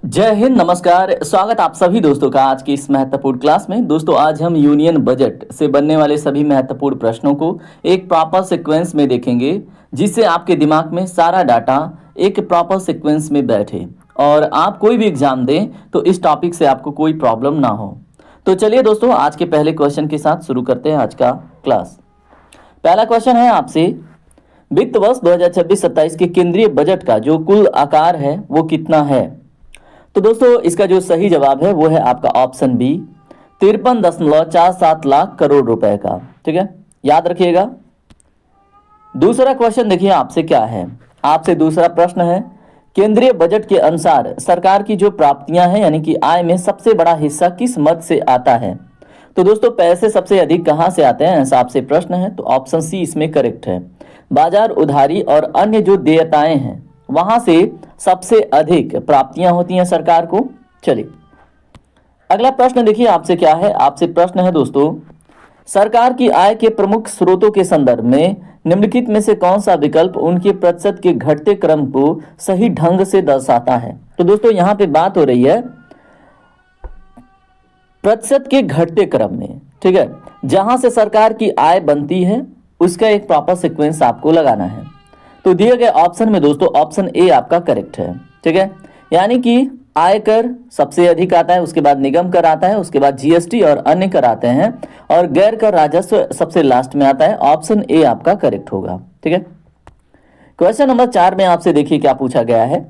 जय हिंद, नमस्कार। स्वागत आप सभी दोस्तों का आज की इस महत्वपूर्ण क्लास में। दोस्तों, आज हम यूनियन बजट से बनने वाले सभी महत्वपूर्ण प्रश्नों को एक प्रॉपर सीक्वेंस में देखेंगे, जिससे आपके दिमाग में सारा डाटा एक प्रॉपर सीक्वेंस में बैठे और आप कोई भी एग्जाम दें तो इस टॉपिक से आपको कोई प्रॉब्लम ना हो। तो चलिए दोस्तों, आज के पहले क्वेश्चन के साथ शुरू करते हैं आज का क्लास। पहला क्वेश्चन है आपसे, वित्त वर्ष 2026-27 के केंद्रीय बजट का जो कुल आकार है वो कितना है? तो दोस्तों, इसका जो सही जवाब है वो है आपका ऑप्शन बी, 53.47 लाख करोड़ रुपए का। ठीक है, याद रखिएगा। दूसरा क्वेश्चन देखिए आपसे क्या है। आपसे दूसरा प्रश्न है, केंद्रीय बजट के अनुसार सरकार की जो प्राप्तियां हैं यानी कि आय में सबसे बड़ा हिस्सा किस मद से आता है? तो दोस्तों, पैसे सबसे अधिक कहां से आते हैं, ऐसा आपसे प्रश्न है। तो ऑप्शन सी इसमें करेक्ट है। बाजार, उधारी और अन्य जो देयताएं हैं वहां से सबसे अधिक प्राप्तियां होती हैं सरकार को। चलिए अगला प्रश्न देखिए आपसे क्या है। आपसे प्रश्न है दोस्तों, सरकार की आय के प्रमुख स्रोतों के संदर्भ में निम्नलिखित में से कौन सा विकल्प उनके प्रतिशत के घटते क्रम को सही ढंग से दर्शाता है? तो दोस्तों, यहां पे बात हो रही है प्रतिशत के घटते क्रम में। ठीक है, जहां से सरकार की आय बनती है उसका एक प्रॉपर सीक्वेंस आपको लगाना है। तो दिए गए ऑप्शन में दोस्तों ऑप्शन ए आपका करेक्ट है। ठीक है, यानी कि आयकर सबसे अधिक आता है, उसके बाद निगम कर आता है, उसके बाद जीएसटी और अन्य कर आते हैं, और गैर कर राजस्व सबसे लास्ट में आता है। ऑप्शन ए आपका करेक्ट होगा। ठीक है, क्वेश्चन नंबर 4 में आपसे देखिए क्या पूछा गया है।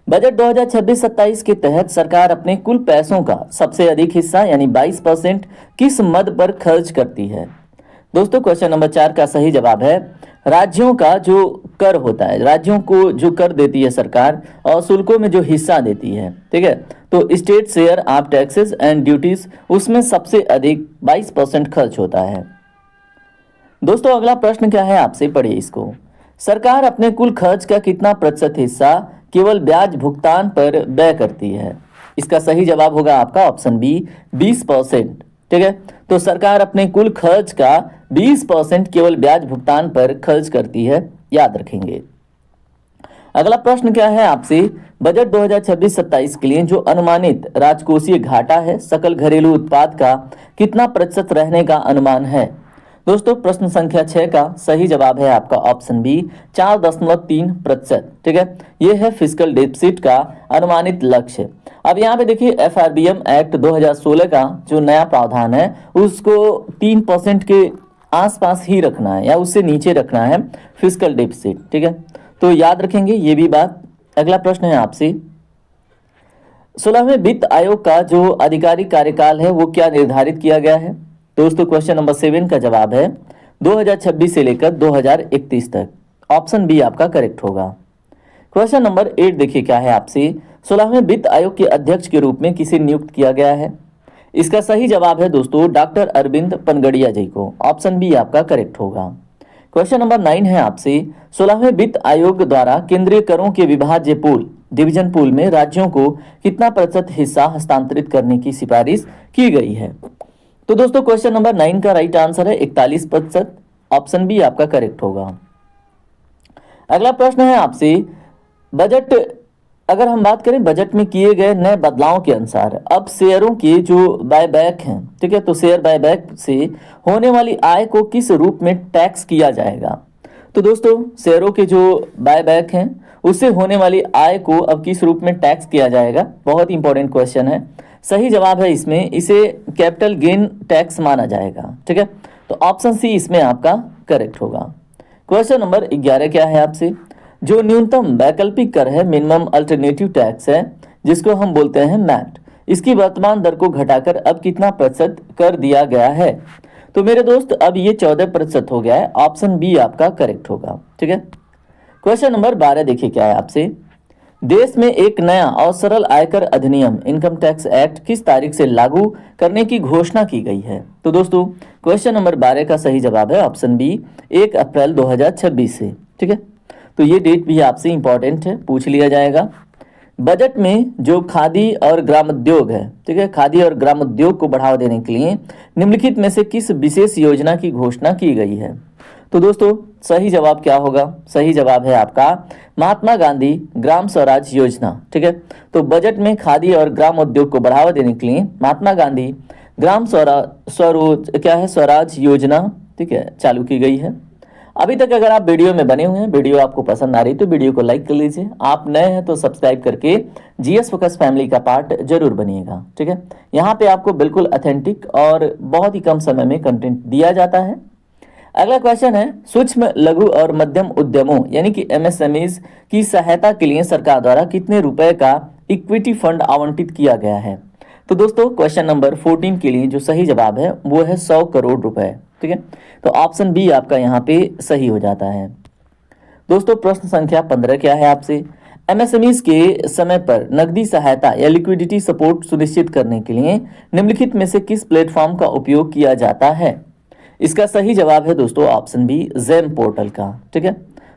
बजट 2026-27 के तहत सरकार अपने कुल पैसों का सबसे अधिक हिस्सा यानी 22% किस मद पर खर्च करती है? दोस्तों, क्वेश्चन नंबर 4 का सही जवाब है राज्यों का जो कर होता है, राज्यों को जो कर देती है सरकार और शुल्कों में जो हिस्सा देती है। ठीक है, तो state share of taxes and duties, उसमें सबसे अधिक 22% खर्च होता है। दोस्तों, अगला प्रश्न क्या है आपसे, पढ़िए इसको। सरकार अपने कुल खर्च का कितना प्रतिशत हिस्सा केवल ब्याज भुगतान पर व्यय करती है? इसका सही जवाब होगा आपका ऑप्शन बी, 20%। ठीक है, तो सरकार अपने कुल खर्च का 20% केवल ब्याज भुगतान पर खर्च करती है, याद रखेंगे। अगला प्रश्न क्या है आपसे, बजट 2026-27 के लिए जो अनुमानित राजकोषीय घाटा है सकल घरेलू उत्पाद का कितना प्रतिशत रहने का अनुमान है? दोस्तों, प्रश्न संख्या 6 का सही जवाब है आपका ऑप्शन बी, 4.3%। ठीक है, यह है फिस्कल डेफिसिट का अनुमानित लक्ष्य। अब यहाँ पे देखिए एफआरबीएम एक्ट 2016 का जो नया प्रावधान है उसको 3% के आसपास ही रखना है या उससे नीचे रखना है फिस्कल डेफिसिट। ठीक है, तो याद रखेंगे ये भी बात। अगला प्रश्न है आपसे, 16वें वित्त आयोग का जो आधिकारिक कार्यकाल है वो क्या निर्धारित किया गया है? दोस्तों, क्वेश्चन नंबर 7 का जवाब है 2026 से लेकर 2031 तक। ऑप्शन बी आपका करेक्ट होगा। क्वेश्चन नंबर 8 देखिए क्या है आपसे, 16वें वित्त आयोग के अध्यक्ष के रूप में किसे नियुक्त किया गया है? इसका सही जवाब है दोस्तों डॉक्टर अरविंद पनगड़िया जी को। ऑप्शन बी आपका करेक्ट होगा। क्वेश्चन नंबर 9 है आपसे, 16वें वित्त आयोग द्वारा केंद्रीय करों के विभाज्य पूल डिवीजन पूल में राज्यों को कितना प्रतिशत हिस्सा हस्तांतरित करने की सिफारिश की गई है? तो दोस्तों, क्वेश्चन नंबर 9 का राइट आंसर है 41%। ऑप्शन बी आपका करेक्ट होगा। अगला प्रश्न है आपसे, बजट अगर हम बात करें बजट में किए गए नए बदलावों के अनुसार अब शेयरों के जो बायबैक हैं, ठीक है, तो शेयर बायबैक से होने वाली आय को किस रूप में टैक्स किया जाएगा? तो दोस्तों, शेयरों के जो बायबैक हैं उससे होने वाली आय को अब किस रूप में टैक्स किया जाएगा? बहुत इंपॉर्टेंट क्वेश्चन है। सही जवाब है इसमें इसे कैपिटल गेन टैक्स माना जाएगा। ठीक है, तो ऑप्शन सी इसमें आपका करेक्ट होगा। क्वेश्चन नंबर 11 क्या है आपसे, जो न्यूनतम वैकल्पिक कर है मिनिमम अल्टरनेटिव टैक्स है जिसको हम बोलते हैं मैट, इसकी वर्तमान दर को घटाकर अब कितना प्रतिशत कर दिया गया है? तो मेरे दोस्त अब ये 14% हो गया है। ऑप्शन बी आपका करेक्ट होगा। ठीक है, क्वेश्चन नंबर 12 देखिए क्या है आपसे, देश में एक नया और सरल आयकर अधिनियम इनकम टैक्स एक्ट किस तारीख से लागू करने की घोषणा की गई है? तो दोस्तों, क्वेश्चन नंबर 12 का सही जवाब है ऑप्शन बी, 1 अप्रैल 2026 से। ठीक है, तो ये डेट भी आपसे इंपॉर्टेंट है, पूछ लिया जाएगा। बजट में जो खादी और ग्रामोद्योग है, ठीक है, खादी और ग्रामोद्योग को बढ़ावा देने के लिए निम्नलिखित में से किस विशेष योजना की घोषणा की गई है? तो दोस्तों सही जवाब क्या होगा? सही जवाब है आपका महात्मा गांधी ग्राम स्वराज योजना। ठीक है, तो बजट में खादी और ग्राम उद्योग को बढ़ावा देने के लिए महात्मा गांधी ग्राम स्वरोज क्या है स्वराज योजना, ठीक है, चालू की गई है। अभी तक अगर आप वीडियो में बने हुए हैं, वीडियो आपको पसंद आ रही तो वीडियो को लाइक कर लीजिए। आप नए हैं तो सब्सक्राइब करके जीएस फोकस फैमिली का पार्ट जरूर बनिएगा। ठीक है, यहाँ पे आपको बिल्कुल ऑथेंटिक और बहुत ही कम समय में कंटेंट दिया जाता है। अगला क्वेश्चन है सूक्ष्म लघु और मध्यम उद्यमों यानी कि एमएसएमईज की सहायता के लिए सरकार द्वारा कितने रुपए का इक्विटी फंड आवंटित किया गया है? तो दोस्तों क्वेश्चन नंबर 14 के लिए जो सही जवाब है वो है 100 करोड़ रुपए। ठीक है, तो ऑप्शन बी आपका यहाँ पे सही हो जाता है। दोस्तों प्रश्न संख्या 15 क्या है आपसे? एमएसएमईज के समय पर नकदी सहायता या लिक्विडिटी सपोर्ट सुनिश्चित करने के लिए निम्नलिखित में से किस प्लेटफॉर्म का उपयोग किया जाता है? इसका सही जवाब है दोस्तों ऑप्शन बी जेम पोर्टल का। ठीक है,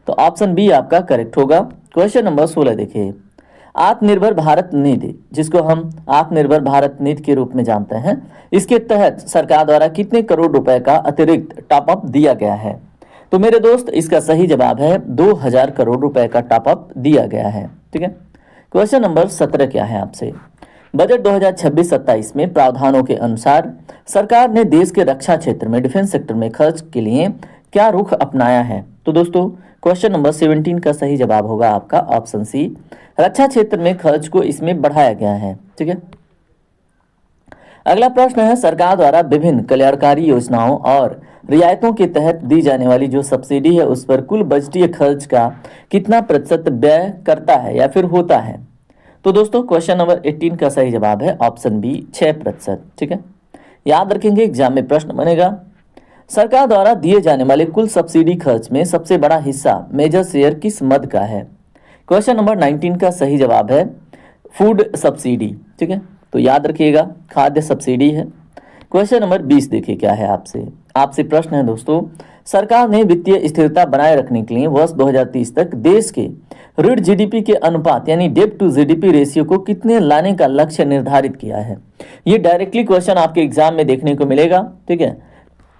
तो ऑप्शन बी आपका करेक्ट होगा। क्वेश्चन नंबर 16 देखिए, आत्मनिर्भर भारत निधि जिसको हम आत्मनिर्भर भारत निधि के रूप में जानते हैं, इसके तहत सरकार द्वारा कितने करोड़ रुपए का अतिरिक्त टॉपअप दिया गया है? तो मेरे दोस्त इसका सही जवाब है 2000 करोड़ रुपए का टॉपअप दिया गया है। ठीक है, क्वेश्चन नंबर 17 क्या है आपसे? बजट 2026-27 में प्रावधानों के अनुसार सरकार ने देश के रक्षा क्षेत्र में डिफेंस सेक्टर में खर्च के लिए क्या रुख अपनाया है? तो दोस्तों क्वेश्चन नंबर 17 का सही जवाब होगा आपका ऑप्शन सी, रक्षा क्षेत्र में खर्च को इसमें बढ़ाया गया है। ठीक है, अगला प्रश्न है सरकार द्वारा विभिन्न कल्याणकारी योजनाओं और रियायतों के तहत दी जाने वाली जो सब्सिडी है उस पर कुल बजटीय खर्च का कितना प्रतिशत व्यय करता है या फिर होता है? तो दोस्तों क्वेश्चन नंबर 18 का सही जवाब है ऑप्शन बी 6%। ठीक है, याद रखेंगे एग्जाम में प्रश्न बनेगा। सरकार द्वारा दिए जाने वाले कुल सब्सिडी खर्च में सबसे बड़ा हिस्सा मेजर शेयर किस मद का है? क्वेश्चन नंबर 19 का सही जवाब है फूड सब्सिडी। ठीक है, तो याद रखिएगा खाद्य सब्सिडी है। क्वेश्चन नंबर 20 देखिए क्या है आपसे प्रश्न है दोस्तों, सरकार ने वित्तीय स्थिरता बनाए रखने के लिए वर्ष 2030 तक देश के ऋण जीडीपी के अनुपात यानी डेब्ट टू जीडीपी रेशियो को कितने लाने का लक्ष्य निर्धारित किया है? ये डायरेक्टली क्वेश्चन आपके एग्जाम में देखने को मिलेगा। ठीक है,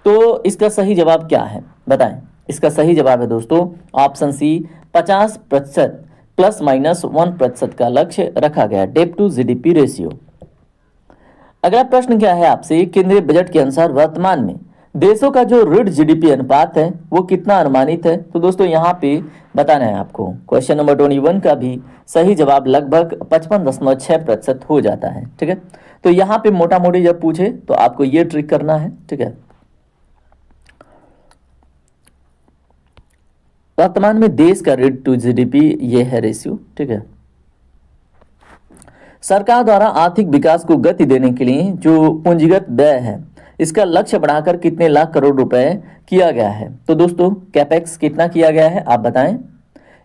तो इसका सही जवाब क्या है बताएं? इसका सही जवाब है दोस्तों ऑप्शन सी 50% प्लस माइनस 1% का लक्ष्य रखा गया, डेब्ट टू जीडीपी रेशियो। अगला प्रश्न क्या है आपसे? केंद्रीय बजट के अनुसार वर्तमान में देशों का जो ऋण जीडीपी अनुपात है वो कितना अनुमानित है? तो दोस्तों यहाँ पे बताना है आपको। क्वेश्चन नंबर 21 का भी सही जवाब लगभग 55.6% हो जाता है। ठीक है, तो यहाँ पे मोटा मोटी जब पूछे तो आपको ये ट्रिक करना है। ठीक है, वर्तमान में देश का ऋण टू जीडीपी ये है रेशियो। ठीक है, सरकार द्वारा आर्थिक विकास को गति देने के लिए जो पूंजीगत व्यय है इसका लक्ष्य बढ़ाकर कितने लाख करोड़ रुपए किया गया है? तो दोस्तों कैपेक्स कितना किया गया है आप बताएं?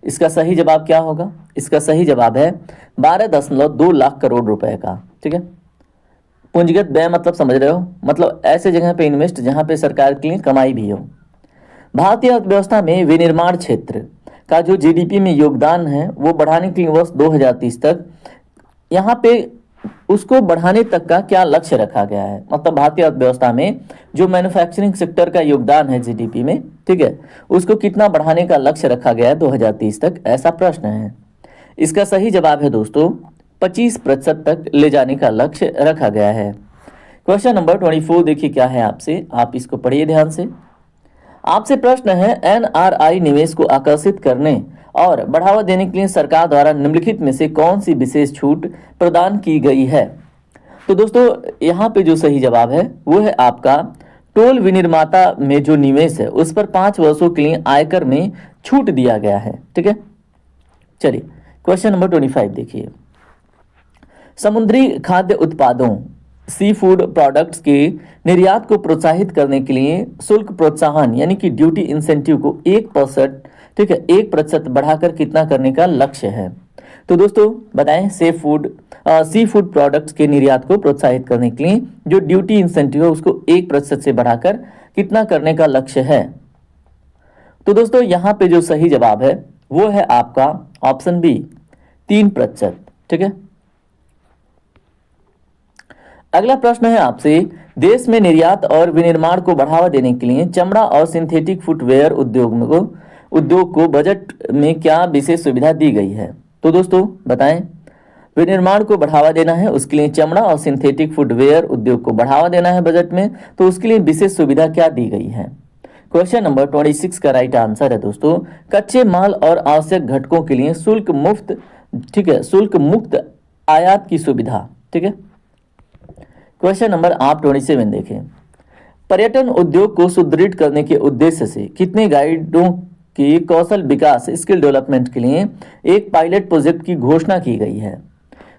इसका सही जवाब क्या होगा? इसका सही जवाब है 12.2 लाख करोड़ रुपए का। ठीक है, पूंजीगत व्यय मतलब समझ रहे हो, मतलब ऐसे जगह पे इन्वेस्ट जहां पे सरकार के लिए कमाई भी हो। भारतीय अर्थव्यवस्था में विनिर्माण क्षेत्र का जो जीडीपी में योगदान है वो बढ़ाने के लिए वर्ष 2030 तक यहाँ पे उसको बढ़ाने तक का क्या लक्ष्य रखा गया है? मतलब भारतीय अर्थव्यवस्था में जो मैन्युफैक्चरिंग सेक्टर का योगदान है जीडीपी में, ठीक है, उसको कितना बढ़ाने का लक्ष्य रखा गया है 2030 तक, ऐसा प्रश्न है। इसका सही जवाब है दोस्तों 25% तक ले जाने का लक्ष्य रखा गया है। क्वेश्चन नंबर 24 देखिए क्या है आपसे, आप इसको पढ़िए ध्यान से। आपसे प्रश्न है एनआरआई निवेश को आकर्षित करने और बढ़ावा देने के लिए सरकार द्वारा निम्नलिखित में से कौन सी विशेष छूट प्रदान की गई है? तो दोस्तों यहाँ पे जो सही जवाब है वो है आपका टोल विनिर्माता में जो निवेश है उस पर 5 वर्षों के लिए आयकर में छूट दिया गया है। ठीक है, चलिए क्वेश्चन नंबर 25 देखिए, समुद्री खाद्य उत्पादों सी फूड प्रोडक्ट्स के निर्यात को प्रोत्साहित करने के लिए शुल्क प्रोत्साहन यानी कि ड्यूटी इंसेंटिव को 1%, ठीक है, 1% बढ़ाकर कितना करने का लक्ष्य है? तो दोस्तों बताएं सी फूड प्रोडक्ट्स के निर्यात को प्रोत्साहित करने के लिए जो ड्यूटी इंसेंटिव है उसको 1% से बढ़ाकर कितना करने का लक्ष्य है? तो दोस्तों यहाँ पे जो सही जवाब है वो है आपका ऑप्शन बी 3%। ठीक है, अगला प्रश्न है आपसे, देश में निर्यात और विनिर्माण को बढ़ावा देने के लिए चमड़ा और सिंथेटिक फुटवेयर उद्योग को बजट में क्या विशेष सुविधा दी गई है? तो दोस्तों बताएं। विनिर्माण को बढ़ावा देना है, उसके लिए चमड़ा और सिंथेटिक फुटवेयर उद्योग को बढ़ावा देना है बजट में, तो उसके लिए विशेष सुविधा क्या दी गई है? क्वेश्चन नंबर 26 का राइट आंसर है दोस्तों, कच्चे माल और आवश्यक घटकों के लिए शुल्क मुक्त, ठीक है, शुल्क मुक्त आयात की सुविधा। ठीक है। क्वेश्चन नंबर आप 27 देखें, पर्यटन उद्योग को सुदृढ़ करने के उद्देश्य से कितने गाइडों की कौशल विकास स्किल डेवलपमेंट के लिए एक पायलट प्रोजेक्ट की घोषणा की गई है?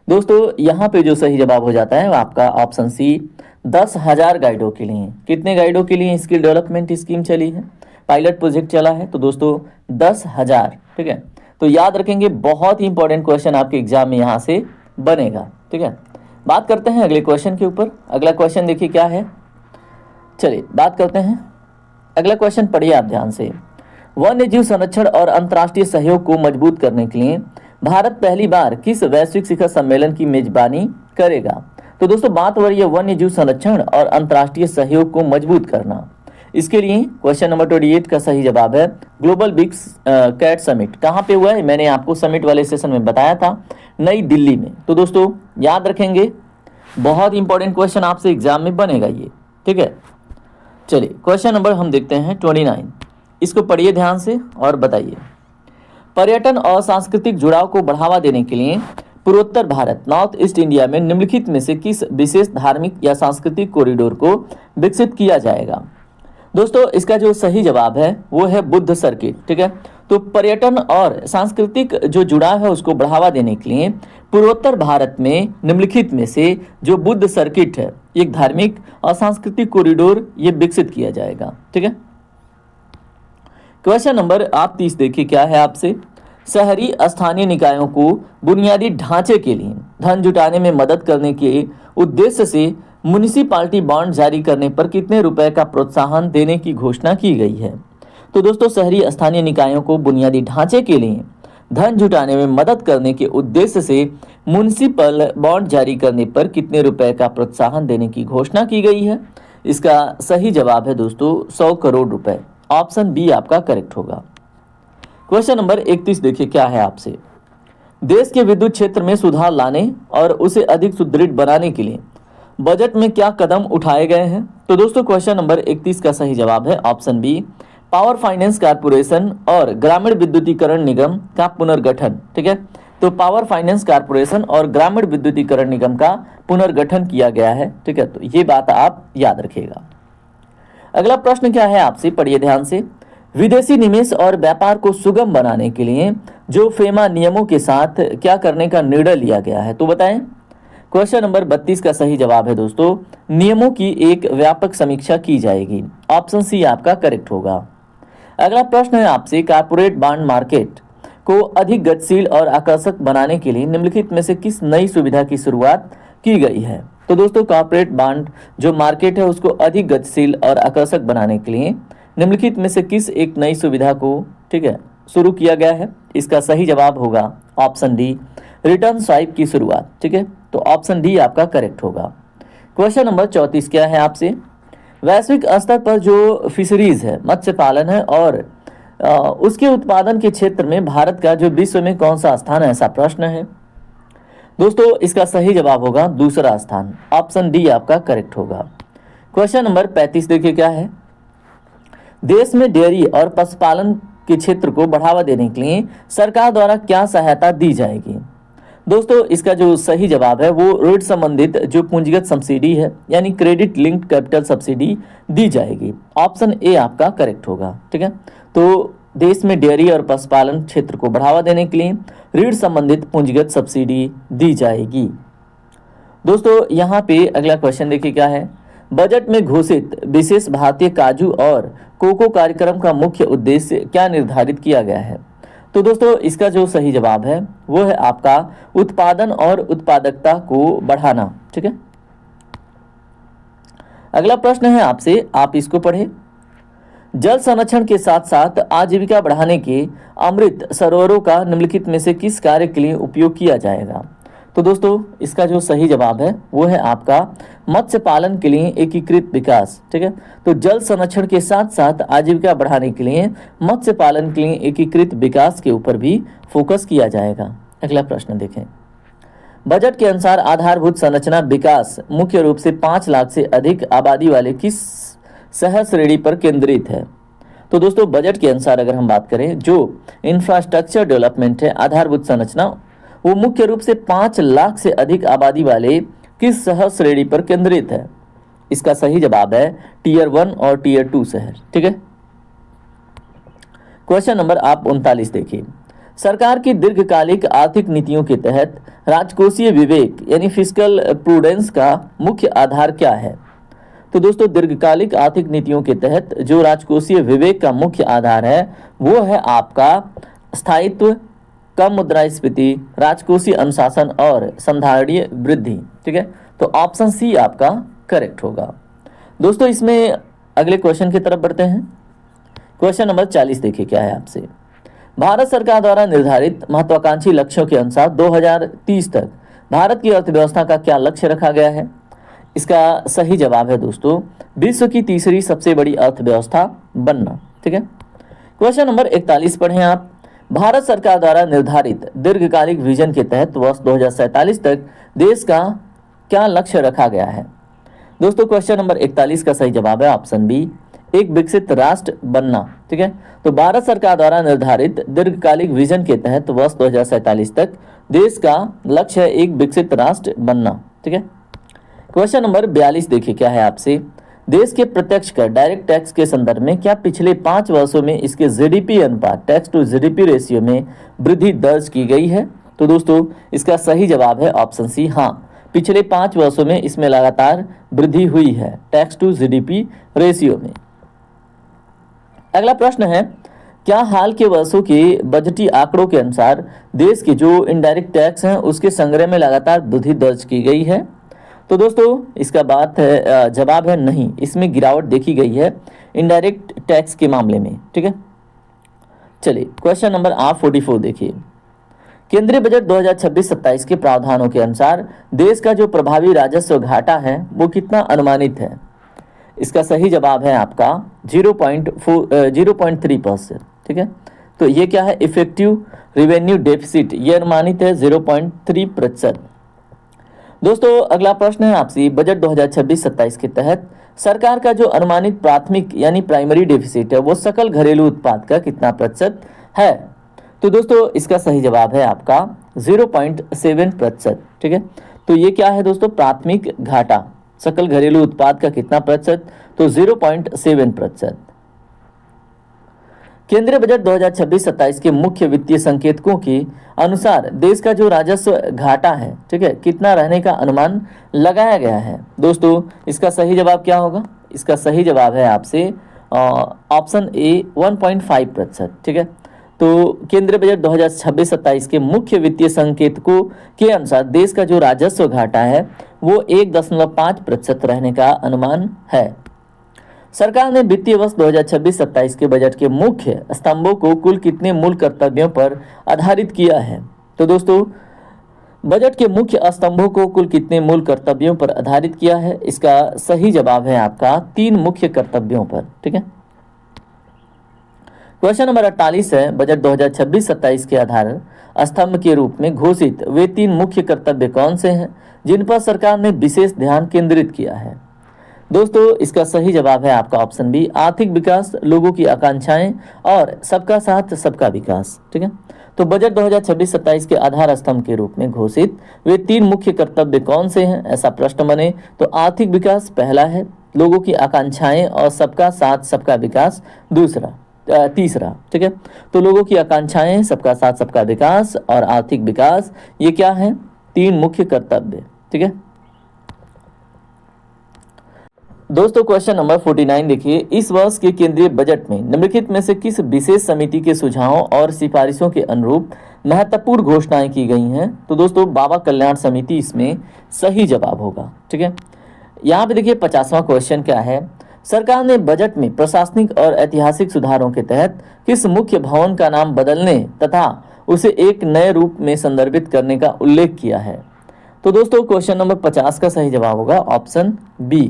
दोस्तों यहाँ पे जो सही जवाब हो जाता है वो आपका ऑप्शन सी, 10,000 गाइडों के लिए। कितने गाइडों के लिए स्किल डेवलपमेंट स्कीम चली है, पायलट प्रोजेक्ट चला है? तो दोस्तों 10,000। ठीक है, तो याद रखेंगे, बहुत ही इंपॉर्टेंट क्वेश्चन आपके एग्जाम में यहाँ से बनेगा। ठीक है, बात करते हैं अगले क्वेश्चन के ऊपर। अगला क्वेश्चन देखिए क्या है, चलिए बात करते हैं। अगला क्वेश्चन पढ़िए आप ध्यान से, वन्य जीव संरक्षण और अंतर्राष्ट्रीय सहयोग को मजबूत करने के लिए भारत पहली बार किस वैश्विक शिखर सम्मेलन की मेजबानी करेगा? तो दोस्तों बात हो रही है वन्य जीव संरक्षण और अंतर्राष्ट्रीय सहयोग को मजबूत करना। इसके लिए क्वेश्चन नंबर 28 का सही जवाब है ग्लोबल बिग कैट समिट। कहाँ पे हुआ है? मैंने आपको समिट वाले सेशन में बताया था, नई दिल्ली में। तो दोस्तों याद रखेंगे, बहुत इंपॉर्टेंट क्वेश्चन आपसे एग्जाम में बनेगा ये। ठीक है, चलिए क्वेश्चन नंबर हम देखते हैं 29। इसको पढ़िए ध्यान से और बताइए, पर्यटन और सांस्कृतिक जुड़ाव को बढ़ावा देने के लिए पूर्वोत्तर भारत नॉर्थ ईस्ट इंडिया में निम्नलिखित में से किस विशेष धार्मिक या सांस्कृतिक कॉरिडोर को विकसित किया जाएगा? दोस्तों इसका जो सही जवाब है वो है बुद्ध सर्किट। ठीक है, तो पर्यटन और सांस्कृतिक जो जुड़ाव है उसको बढ़ावा देने के लिए पूर्वोत्तर भारत में निम्नलिखित में से जो बुद्ध सर्किट है, एक धार्मिक और सांस्कृतिक कॉरिडोर ये विकसित किया जाएगा। ठीक है, क्वेश्चन नंबर आप 30 देखिए क्या है आपसे, शहरी स्थानीय निकायों को बुनियादी ढांचे के लिए धन जुटाने में मदद करने के उद्देश्य से म्युनिसिपैलिटी बॉन्ड जारी करने पर कितने रुपए का प्रोत्साहन देने की घोषणा की गई है? तो दोस्तों शहरी स्थानीय निकायों को बुनियादी ढांचे के लिए धन जुटाने में मदद करने के उद्देश्य से म्युनिसिपल बॉन्ड जारी करने पर कितने रुपए का प्रोत्साहन देने की घोषणा की गई है? इसका सही जवाब है दोस्तों 100 करोड़ रुपए। ऑप्शन बी आपका करेक्ट होगा। क्वेश्चन नंबर 31 देखिए क्या है आपसे, देश के विद्युत क्षेत्र में सुधार लाने और उसे अधिक सुदृढ़ बनाने के लिए बजट में क्या कदम उठाए गए हैं? तो दोस्तों क्वेश्चन नंबर 31 का सही जवाब है option B, power finance corporation और ग्रामीण विद्युतीकरण निगम का पुनर्गठन। ठीक है, तो पावर फाइनेंस कारपोरेशन और ग्रामीण विद्युतीकरण निगम का पुनर्गठन किया गया है। ठीक है, तो ये बात आप याद रखिएगा। अगला प्रश्न क्या है आपसे, पढ़िए ध्यान से, विदेशी निवेश और व्यापार को सुगम बनाने के लिए जो फेमा नियमों के साथ क्या करने का निर्णय लिया गया है? तो बताएं। क्वेश्चन नंबर 32 का सही जवाब है दोस्तों, नियमों की एक व्यापक समीक्षा की जाएगी। ऑप्शन सी आपका करेक्ट होगा। अगला प्रश्न है आपसे, कारपोरेट बॉन्ड मार्केट को अधिक गतिशील और आकर्षक बनाने के लिए निम्नलिखित में से किस नई सुविधा की शुरुआत की गई है? तो दोस्तों कॉर्पोरेट बॉन्ड जो मार्केट है उसको अधिक गतिशील और आकर्षक बनाने के लिए निम्नलिखित में से किस एक नई सुविधा को, ठीक है, शुरू किया गया है? इसका सही जवाब होगा ऑप्शन डी, रिटर्न स्वाइप की शुरुआत। ठीक है, तो ऑप्शन डी आपका करेक्ट होगा। क्वेश्चन नंबर 34 क्या है आपसे, वैश्विक स्तर पर जो फिशरीज है, मत्स्य पालन है और उसके उत्पादन के क्षेत्र में भारत का जो विश्व में कौन सा स्थान है? ऐसा प्रश्न है दोस्तों। इसका सही जवाब होगा दूसरा स्थान। ऑप्शन डी आपका करेक्ट होगा। क्वेश्चन नंबर 35 देखिए क्या है, देश में डेयरी और पशुपालन के क्षेत्र को बढ़ावा देने के लिए सरकार द्वारा क्या सहायता दी जाएगी? दोस्तों इसका जो सही जवाब है वो ऋण संबंधित जो पूंजीगत सब्सिडी है यानी क्रेडिट लिंक्ड कैपिटल सब्सिडी दी जाएगी। ऑप्शन ए आपका करेक्ट होगा। ठीक है, तो देश में डेयरी और पशुपालन क्षेत्र को बढ़ावा देने के लिए ऋण संबंधित पूंजीगत सब्सिडी दी जाएगी। दोस्तों यहाँ पे अगला क्वेश्चन देखिए क्या है, बजट में घोषित विशेष भारतीय काजू और कोको कार्यक्रम का मुख्य उद्देश्य क्या निर्धारित किया गया है? तो दोस्तों इसका जो सही जवाब है वो है आपका उत्पादन और उत्पादकता को बढ़ाना। ठीक है, अगला प्रश्न है आपसे, आप इसको पढ़े, जल संरक्षण के साथ साथ आजीविका बढ़ाने के अमृत सरोवरों का निम्नलिखित में से किस कार्य के लिए उपयोग किया जाएगा? तो दोस्तों इसका जो सही जवाब है वो है आपका मत्स्य पालन के लिए एकीकृत विकास। ठीक है, तो जल संरक्षण के साथ साथ आजीविका बढ़ाने के लिए मत्स्य पालन के लिए एकीकृत विकास के ऊपर भी फोकस किया जाएगा। अगला प्रश्न देखें, बजट के अनुसार आधारभूत संरचना विकास मुख्य रूप से 5 लाख से अधिक आबादी वाले किस शहर श्रेणी पर केंद्रित है? तो दोस्तों बजट के अनुसार अगर हम बात करें, जो इंफ्रास्ट्रक्चर डेवलपमेंट है, आधारभूत संरचना, वो मुख्य रूप से 5 लाख से अधिक आबादी वाले किस शहर श्रेणी पर केंद्रित है? इसका सही जवाब है टीयर 1 और टीयर 2 शहर। ठीक है, क्वेश्चन नंबर आप 39 देखिए, सरकार की दीर्घकालिक आर्थिक नीतियों के तहत राजकोषीय विवेक यानी फिस्कल प्रूडेंस का मुख्य आधार क्या है? तो दोस्तों दीर्घकालिक आर्थिक नीतियों के तहत जो राजकोषीय विवेक का मुख्य आधार है वो है आपका स्थायित्व, कम मुद्रास्फीति, राजकोषीय अनुशासन और संधारणीय वृद्धि। ठीक है, तो ऑप्शन सी आपका करेक्ट होगा। दोस्तों इसमें अगले क्वेश्चन की तरफ बढ़ते हैं। क्वेश्चन नंबर 40 देखिए क्या है आपसे, भारत सरकार द्वारा निर्धारित महत्वाकांक्षी लक्ष्यों के अनुसार 2030 तक भारत की अर्थव्यवस्था का क्या लक्ष्य रखा गया है? इसका सही जवाब है दोस्तों विश्व की तीसरी सबसे बड़ी अर्थव्यवस्था बनना। ठीक है, क्वेश्चन नंबर 41 पढ़ें आप, भारत सरकार द्वारा निर्धारित दीर्घकालिक विजन के तहत वर्ष 2047 तक देश का क्या लक्ष्य रखा गया है? दोस्तों क्वेश्चन नंबर 41 का सही जवाब है ऑप्शन बी, एक विकसित राष्ट्र बनना। ठीक है, तो भारत सरकार द्वारा निर्धारित दीर्घकालिक विजन के तहत वर्ष 2047 तक देश का लक्ष्य है एक विकसित राष्ट्र बनना। ठीक है, क्वेश्चन नंबर 42 देखिए क्या है आपसे, देश के प्रत्यक्ष कर डायरेक्ट टैक्स के संदर्भ में क्या पिछले 5 वर्षों में इसके जीडीपी अनुपात टैक्स टू जीडीपी रेशियो में वृद्धि दर्ज की गई है? तो दोस्तों इसका सही जवाब है ऑप्शन सी, हाँ, पिछले 5 वर्षों में इसमें लगातार वृद्धि हुई है टैक्स टू जीडीपी रेशियो में। अगला प्रश्न है, क्या हाल के वर्षों के बजटीय आंकड़ों के अनुसार देश के जो इनडायरेक्ट टैक्स हैं उसके संग्रह में लगातार वृद्धि दर्ज की गई है? तो दोस्तों इसका बात है जवाब है नहीं, इसमें गिरावट देखी गई है इनडायरेक्ट टैक्स के मामले में। ठीक है, चलिए क्वेश्चन नंबर आप 44 देखिए, केंद्रीय बजट 2026-27 के प्रावधानों के अनुसार देश का जो प्रभावी राजस्व घाटा है वो कितना अनुमानित है? इसका सही जवाब है आपका 0.3%। ठीक है, तो ये क्या है, इफेक्टिव रेवेन्यू डेफिसिट, ये अनुमानित है 0.3%। दोस्तों अगला प्रश्न है आपसे, बजट 2026-27 के तहत सरकार का जो अनुमानित प्राथमिक यानी प्राइमरी डेफिसिट है वो सकल घरेलू उत्पाद का कितना प्रतिशत है? तो दोस्तों इसका सही जवाब है आपका 0.7%। ठीक है, तो ये क्या है दोस्तों, प्राथमिक घाटा सकल घरेलू उत्पाद का कितना प्रतिशत? तो 0.7%। केंद्रीय बजट 2026-27 के मुख्य वित्तीय संकेतकों के अनुसार देश का जो राजस्व घाटा है, ठीक है, कितना रहने का अनुमान लगाया गया है? दोस्तों इसका सही जवाब क्या होगा? इसका सही जवाब है आपसे ऑप्शन ए 1.5%। ठीक है, तो केंद्रीय बजट 2026-27 के मुख्य वित्तीय संकेतकों के अनुसार देश का जो राजस्व घाटा है वो 1.5% रहने का अनुमान है। सरकार ने वित्तीय वर्ष 2026-27 के बजट के मुख्य स्तंभों को कुल कितने मूल कर्तव्यों पर आधारित किया है? तो दोस्तों बजट के मुख्य स्तंभों को कुल कितने मूल कर्तव्यों पर आधारित किया है? इसका सही जवाब है आपका 3 मुख्य कर्तव्यों पर। ठीक है, क्वेश्चन नंबर 48 है, बजट 2026-27 के आधार स्तंभ के रूप में घोषित वे 3 मुख्य कर्तव्य कौन से हैं जिन पर सरकार ने विशेष ध्यान केंद्रित किया है? दोस्तों इसका सही जवाब है आपका ऑप्शन बी, आर्थिक विकास, लोगों की आकांक्षाएं और सबका साथ सबका विकास। ठीक है, तो बजट 2026-27 के आधार स्तंभ के रूप में घोषित वे 3 मुख्य कर्तव्य कौन से हैं? ऐसा प्रश्न बने तो आर्थिक विकास पहला है, लोगों की आकांक्षाएं और सबका साथ सबका विकास तीसरा। ठीक है, तो लोगों की आकांक्षाएं, सबका साथ सबका विकास और आर्थिक विकास, ये क्या है? 3 मुख्य कर्तव्य। ठीक है दोस्तों, क्वेश्चन नंबर 49 देखिए, इस वर्ष के केंद्रीय बजट में निम्नलिखित में से किस विशेष समिति के सुझावों और सिफारिशों के अनुरूप महत्वपूर्ण घोषणाएं की गई हैं? तो दोस्तों बाबा कल्याण समिति इसमें सही जवाब होगा। ठीक है, यहाँ पे देखिए 50वां क्वेश्चन क्या है, सरकार ने बजट में प्रशासनिक और ऐतिहासिक सुधारों के तहत किस मुख्य भवन का नाम बदलने तथा उसे एक नए रूप में संदर्भित करने का उल्लेख किया है? तो दोस्तों क्वेश्चन नंबर 50 का सही जवाब होगा ऑप्शन बी।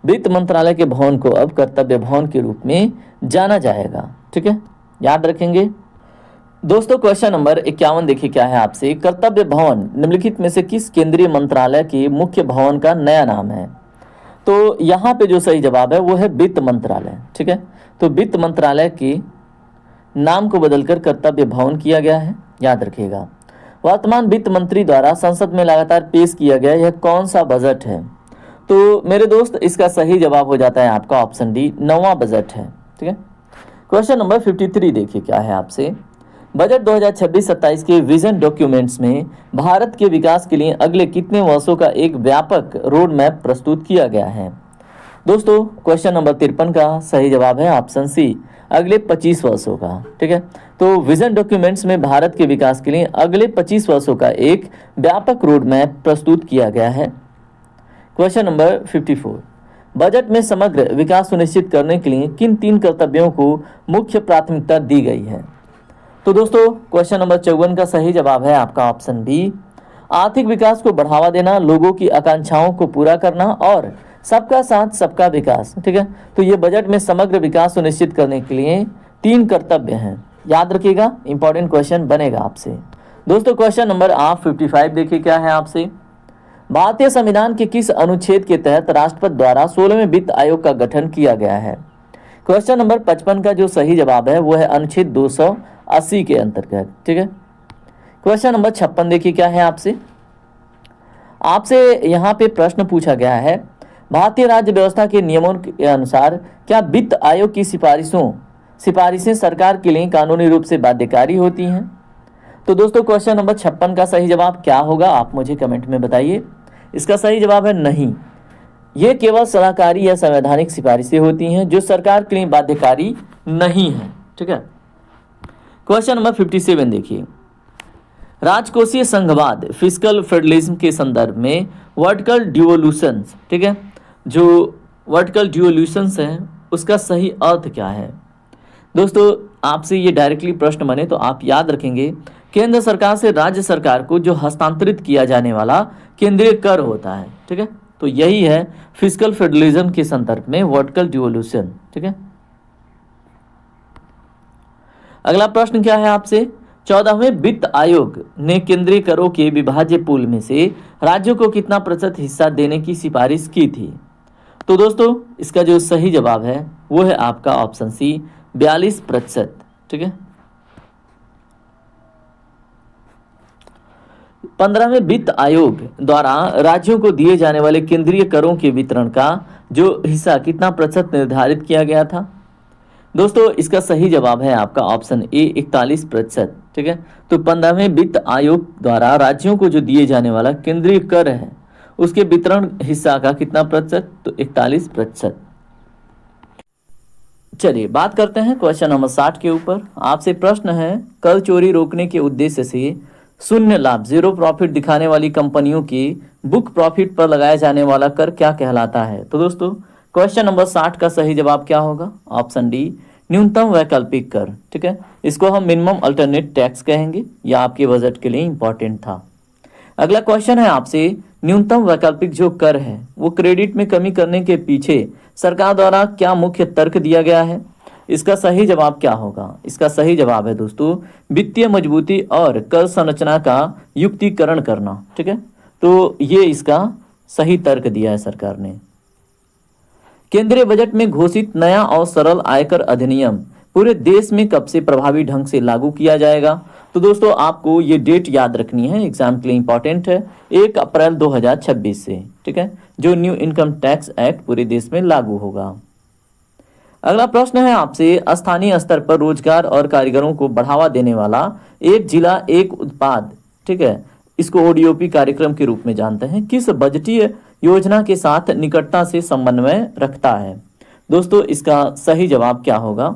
वित्त मंत्रालय के भवन को अब कर्तव्य भवन के रूप में जाना जाएगा। ठीक है, याद रखेंगे। दोस्तों क्वेश्चन नंबर 51 देखिए क्या है आपसे, कर्तव्य भवन निम्नलिखित में से किस केंद्रीय मंत्रालय के मुख्य भवन का नया नाम है? तो यहाँ पे जो सही जवाब है वो है वित्त मंत्रालय। ठीक है, तो वित्त मंत्रालय के नाम को बदलकर कर्तव्य भवन किया गया है, याद रखिएगा। वर्तमान वित्त मंत्री द्वारा संसद में लगातार पेश किया गया यह कौन सा बजट है? तो मेरे दोस्त इसका सही जवाब हो जाता है आपका ऑप्शन डी, 9वां बजट है। ठीक है, क्वेश्चन नंबर 53 देखिए क्या है आपसे, बजट 2026-27 के विजन डॉक्यूमेंट्स में भारत के विकास के लिए अगले कितने वर्षों का एक व्यापक रोड मैप प्रस्तुत किया गया है? दोस्तों क्वेश्चन नंबर 53 का सही जवाब है ऑप्शन सी, अगले 25 वर्षों का। ठीक है, तो विजन डॉक्यूमेंट्स में भारत के विकास के लिए अगले 25 वर्षों का एक व्यापक रोड मैप प्रस्तुत किया गया है। क्वेश्चन नंबर 54, बजट में समग्र विकास सुनिश्चित करने के लिए किन 3 कर्तव्यों को मुख्य प्राथमिकता दी गई है? तो दोस्तों क्वेश्चन नंबर 54 का सही जवाब है आपका ऑप्शन बी, आर्थिक विकास को बढ़ावा देना, लोगों की आकांक्षाओं को पूरा करना और सबका साथ सबका विकास। ठीक है, तो ये बजट में समग्र विकास सुनिश्चित करने के लिए 3 कर्तव्य हैं, याद रखिएगा, इंपॉर्टेंट क्वेश्चन बनेगा आपसे। दोस्तों क्वेश्चन नंबर 55 देखिए क्या है आपसे, भारतीय संविधान के किस अनुच्छेद के तहत राष्ट्रपति द्वारा 16वें वित्त आयोग का गठन किया गया है? क्वेश्चन नंबर 55 का जो सही जवाब है वो है अनुच्छेद 280 के अंतर्गत। ठीक है, क्वेश्चन नंबर 56 देखिए क्या है आपसे, यहाँ पे प्रश्न पूछा गया है, भारतीय राज्य व्यवस्था के नियमों के अनुसार क्या वित्त आयोग की सिफारिशें सरकार के लिए कानूनी रूप से बाध्यकारी होती हैं? तो दोस्तों क्वेश्चन नंबर 56 का सही जवाब क्या होगा, आप मुझे कमेंट में बताइए। इसका सही जवाब है नहीं, ये केवल सलाहकारी या संवैधानिक सिफारिशें होती हैं जो सरकार के लिए बाध्यकारी नहीं है। ठीक है, क्वेश्चन नंबर 57 देखिए, राजकोषीय संघवाद फिस्कल फेडरलिज्म के संदर्भ में वर्टिकल डिवोल्यूशंस, ठीक है, जो वर्टिकल डिवोल्यूशंस है उसका सही अर्थ क्या है? दोस्तों आपसे ये डायरेक्टली प्रश्न बने तो आप याद रखेंगे, केंद्र सरकार से राज्य सरकार को जो हस्तांतरित किया जाने वाला केंद्रीय कर होता है। ठीक है, तो यही है फिस्कल फेडरलिज्म के संदर्भ में वर्टिकल डिवोल्यूशन। ठीक है, अगला प्रश्न क्या है आपसे, 14वें वित्त आयोग ने केंद्रीय करों के विभाज्य पूल में से राज्यों को कितना प्रतिशत हिस्सा देने की सिफारिश की थी? तो दोस्तों इसका जो सही जवाब है वो है आपका ऑप्शन सी, 42%। ठीक है, 15वें वित्त आयोग द्वारा राज्यों को दिए जाने वाले केंद्रीय करों के वितरण का जो हिस्सा कितना प्रतिशत निर्धारित किया गया था? दोस्तों इसका सही जवाब है आपका ऑप्शन ए, 41%। ठीक है, तो 15वें वित्त आयोग द्वारा राज्यों को जो दिए जाने वाला केंद्रीय कर है उसके वितरण हिस्सा का कितना प्रतिशत? तो 41%। चलिए बात करते हैं क्वेश्चन नंबर 60 के ऊपर। आपसे प्रश्न है, कर चोरी रोकने के उद्देश्य से शून्य लाभ, जीरो प्रॉफिट दिखाने वाली कंपनियों की बुक प्रॉफिट पर लगाया जाने वाला कर क्या कहलाता है? तो दोस्तों क्वेश्चन नंबर 60 का सही जवाब क्या होगा? ऑप्शन डी, न्यूनतम वैकल्पिक कर। ठीक है, इसको हम मिनिमम अल्टरनेट टैक्स कहेंगे, यह आपके बजट के लिए इंपॉर्टेंट था। अगला क्वेश्चन है आपसे, न्यूनतम वैकल्पिक जो कर है वो क्रेडिट में कमी करने के पीछे सरकार द्वारा क्या मुख्य तर्क दिया गया है? इसका सही जवाब क्या होगा? इसका सही जवाब है दोस्तों, वित्तीय मजबूती और कर संरचना का युक्तिकरण करना। ठीक है, तो ये इसका सही तर्क दिया है सरकार ने। केंद्रीय बजट में घोषित नया और सरल आयकर अधिनियम पूरे देश में कब से प्रभावी ढंग से लागू किया जाएगा? तो दोस्तों आपको ये डेट याद रखनी है, एग्जाम के लिए इंपॉर्टेंट है, 1 अप्रैल 2026 से। ठीक है, जो न्यू इनकम टैक्स एक्ट पूरे देश में लागू होगा। अगला प्रश्न है आपसे, स्थानीय स्तर पर रोजगार और कारीगरों को बढ़ावा देने वाला एक जिला एक उत्पाद, ठीक है, इसको ओडीओपी कार्यक्रम के रूप में जानते हैं, किस बजटीय योजना के साथ निकटता से समन्वय रखता है? दोस्तों इसका सही जवाब क्या होगा?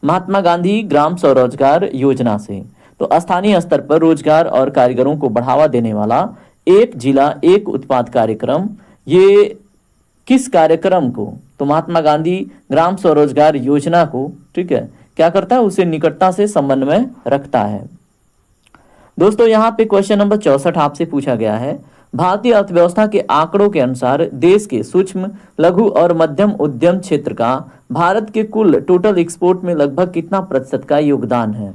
महात्मा गांधी ग्राम स्वरोजगार योजना से। तो स्थानीय स्तर पर रोजगार और कारीगरों को बढ़ावा देने वाला एक जिला एक उत्पाद कार्यक्रम, ये किस कार्यक्रम को? तो महात्मा गांधी ग्राम स्वरोजगार योजना को, ठीक है, क्या करता है? उसे निकटता से समन्वय रखता है। दोस्तों यहाँ पे क्वेश्चन नंबर 64 आपसे पूछा गया है, भारतीय अर्थव्यवस्था के आंकड़ों के अनुसार देश के सूक्ष्म, लघु और मध्यम उद्यम क्षेत्र का भारत के कुल टोटल एक्सपोर्ट में लगभग कितना प्रतिशत का योगदान है?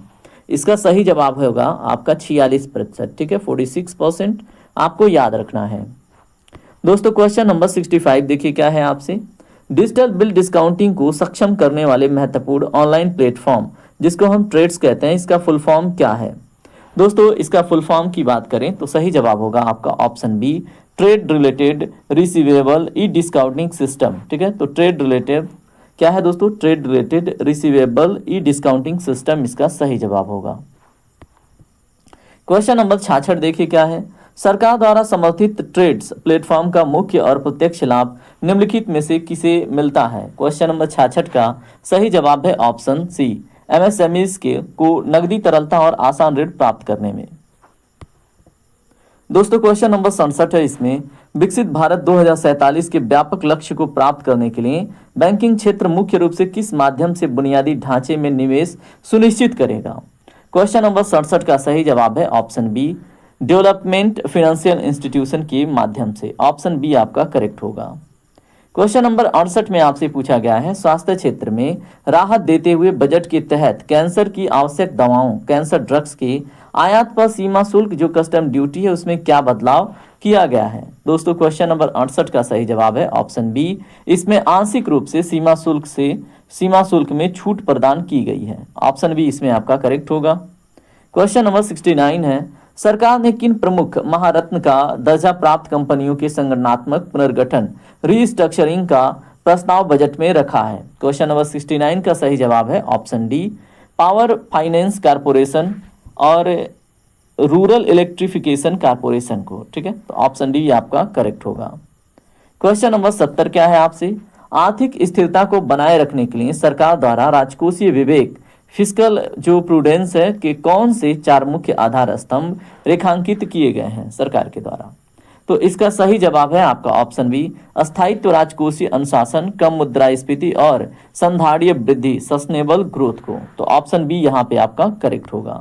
इसका सही जवाब होगा आपका 46%। ठीक है, 46% आपको याद रखना है। दोस्तों क्वेश्चन नंबर 65 देखिए क्या है आपसे। डिजिटल बिल डिस्काउंटिंग को सक्षम करने वाले महत्वपूर्ण ऑनलाइन प्लेटफॉर्म जिसको हम ट्रेड्स कहते हैं, इसका फुल फॉर्म क्या है? दोस्तों इसका फुल फॉर्म की बात करें तो सही जवाब होगा आपका option B, trade related receivable e discounting system. ठीक है, तो ट्रेड रिलेटेड क्या है दोस्तों? Trade related receivable e discounting system इसका सही जवाब होगा। क्वेश्चन नंबर 66 देखिए क्या है। सरकार द्वारा समर्थित ट्रेड्स प्लेटफॉर्म का मुख्य और प्रत्यक्ष लाभ निम्नलिखित में से किसे मिलता है? क्वेश्चन नंबर 66 का सही जवाब है ऑप्शन सी, एमएसएमईज के को नगदी तरलता और आसान ऋण प्राप्त करने में। दोस्तों क्वेश्चन नंबर 67 है इसमें, विकसित भारत 2047 के व्यापक लक्ष्य को प्राप्त करने के लिए बैंकिंग क्षेत्र मुख्य रूप से किस माध्यम से बुनियादी ढांचे में निवेश सुनिश्चित करेगा? क्वेश्चन नंबर 67 का सही जवाब है option B, development financial institution के माध्यम से। ऑप्शन बी आपका करेक्ट होगा। क्वेश्चन नंबर 68 में आपसे पूछा गया है, स्वास्थ्य क्षेत्र में राहत देते हुए बजट के तहत कैंसर की आवश्यक दवाओं, कैंसर ड्रग्स के आयात पर सीमा शुल्क जो कस्टम ड्यूटी है उसमें क्या बदलाव किया गया है? दोस्तों क्वेश्चन नंबर 68 का सही जवाब है ऑप्शन बी, इसमें आंशिक रूप से सीमा शुल्क में छूट प्रदान की गई है। ऑप्शन बी इसमें आपका करेक्ट होगा। क्वेश्चन नंबर 69 है, सरकार ने किन प्रमुख महारत्न का दर्जा प्राप्त कंपनियों के संगठनात्मक पुनर्गठन रीस्ट्रक्चरिंग का प्रस्ताव बजट में रखा है? क्वेश्चन नंबर 69 का सही जवाब है option D, power finance corporation और रूरल इलेक्ट्रिफिकेशन कारपोरेशन को। ठीक है, तो ऑप्शन डी आपका करेक्ट होगा। क्वेश्चन नंबर 70 क्या है आपसे, आर्थिक स्थिरता को बनाए रखने के लिए सरकार द्वारा राजकोषीय विवेक फिस्कल जो प्रूडेंस है कि कौन से 4 मुख्य आधार स्तंभ रेखांकित किए गए हैं सरकार के द्वारा? तो इसका सही जवाब है आपका ऑप्शन बी, स्थायित्व, राजकोषीय अनुशासन, कम मुद्रास्फीति और संधारणीय वृद्धि सस्टेनेबल ग्रोथ को। तो ऑप्शन बी यहाँ पे आपका करेक्ट होगा।